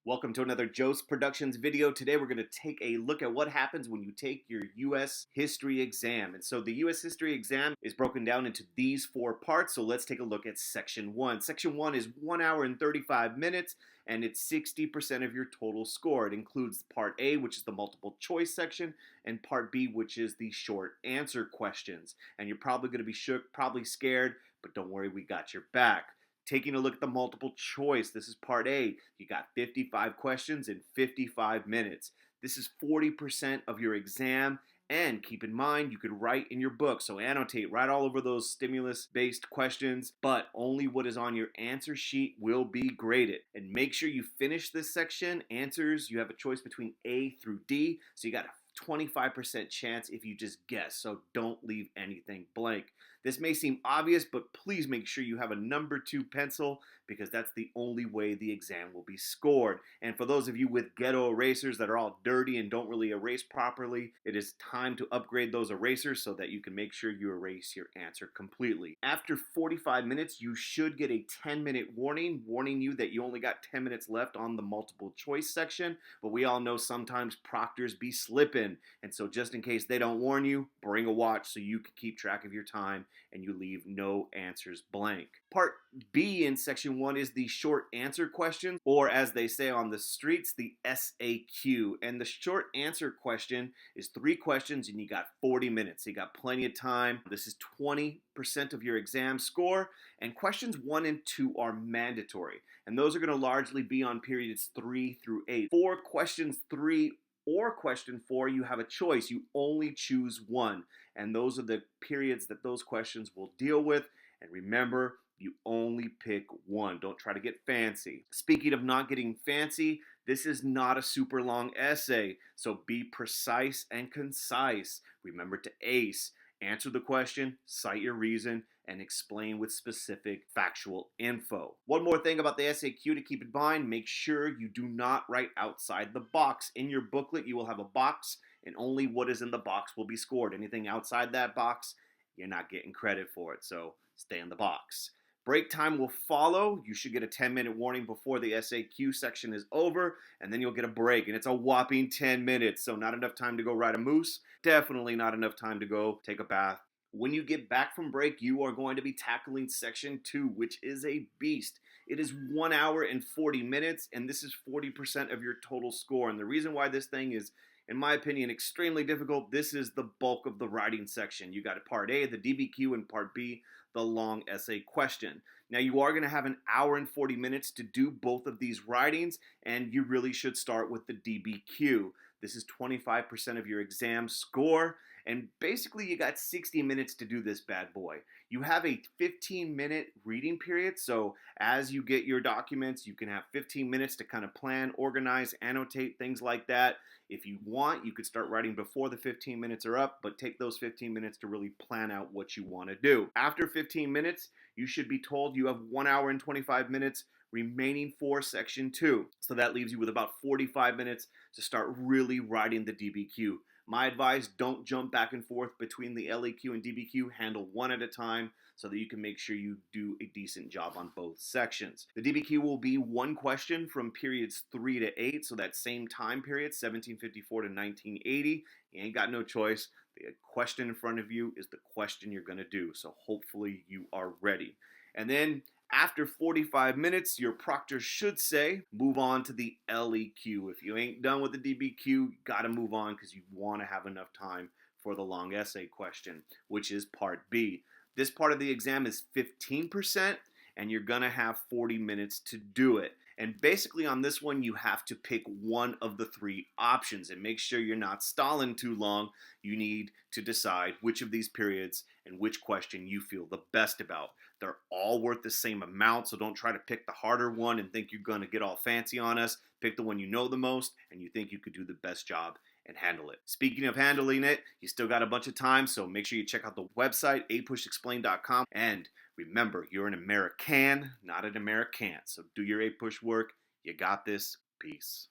Welcome to another Jocz Productions video. Today we're going to take a look at what happens when you take your U.S. history exam. And so the U.S. history exam is broken down into these four parts. So let's take a look at Section 1. Section 1 is 1 hour and 35 minutes, and it's 60% of your total score. It includes Part A, which is the multiple choice section, and Part B, which is the short answer questions. And you're probably going to be shook, probably scared, but don't worry, we got your back. Taking a look at the multiple choice, this is part A. You got 55 questions in 55 minutes. This is 40% of your exam, and keep in mind, you could write in your book, so annotate, write all over those stimulus-based questions, but only what is on your answer sheet will be graded. And make sure you finish this section. Answers, you have a choice between A through D, so you got a 25% chance if you just guess, so don't leave anything blank. This may seem obvious, but please make sure you have a number 2 pencil because that's the only way the exam will be scored. And for those of you with ghetto erasers that are all dirty and don't really erase properly, it is time to upgrade those erasers so that you can make sure you erase your answer completely. After 45 minutes, you should get a 10-minute warning, warning you that you only got 10 minutes left on the multiple choice section, but we all know sometimes proctors be slipping, and so just in case they don't warn you, bring a watch so you can keep track of your time and you leave no answers blank. Part B in Section 1 is the short answer questions, or as they say on the streets, the SAQ. And the short answer question is 3 questions and you got 40 minutes. You got plenty of time. This is 20% of your exam score, and questions 1 and 2 are mandatory. And those are going to largely be on periods 3 through 8. For questions 3 or question 4, you have a choice. You only choose one, and those are the periods that those questions will deal with. And remember, you only pick one. Don't try to get fancy. Speaking of not getting fancy, this is not a super long essay, so be precise and concise. Remember to ace. Answer the question, cite your reason, and explain with specific factual info. One more thing about the SAQ to keep in mind, make sure you do not write outside the box. In your booklet, you will have a box, and only what is in the box will be scored. Anything outside that box, you're not getting credit for it, so stay in the box. Break time will follow. You should get a 10-minute warning before the SAQ section is over, and then you'll get a break, and it's a whopping 10 minutes, so not enough time to go ride a moose, definitely not enough time to go take a bath. When you get back from break, you are going to be tackling Section 2, which is a beast. It is 1 hour and 40 minutes, and this is 40% of your total score, and the reason why this thing is, in my opinion, extremely difficult, this is the bulk of the writing section. You got Part A, the DBQ, and Part B, the long essay question. Now, you are going to have an hour and 40 minutes to do both of these writings, and you really should start with the DBQ. This is 25% of your exam score, and basically you got 60 minutes to do this bad boy. You have a 15-minute reading period, so as you get your documents, you can have 15 minutes to kind of plan, organize, annotate, things like that. If you want, you could start writing before the 15 minutes are up, but take those 15 minutes to really plan out what you want to do. After 15 minutes, you should be told you have 1 hour and 25 minutes remaining for Section 2. So that leaves you with about 45 minutes to start really writing the DBQ. My advice, don't jump back and forth between the LEQ and DBQ. Handle one at a time so that you can make sure you do a decent job on both sections. The DBQ will be one question from periods 3 to 8, so that same time period, 1754 to 1980. You ain't got no choice. The question in front of you is the question you're going to do, so hopefully you are ready. And then after 45 minutes, your proctor should say, move on to the LEQ. If you ain't done with the DBQ, you gotta move on because you want to have enough time for the long essay question, which is Part B. This part of the exam is 15%, and you're gonna have 40 minutes to do it. And basically on this one, you have to pick one of the 3 options and make sure you're not stalling too long. You need to decide which of these periods and which question you feel the best about. They're all worth the same amount, so don't try to pick the harder one and think you're going to get all fancy on us. Pick the one you know the most and you think you could do the best job and handle it. Speaking of handling it, you still got a bunch of time, so make sure you check out the website, apushexplain.com, and remember, you're an American, not an American, so do your APUSH work. You got this. Peace.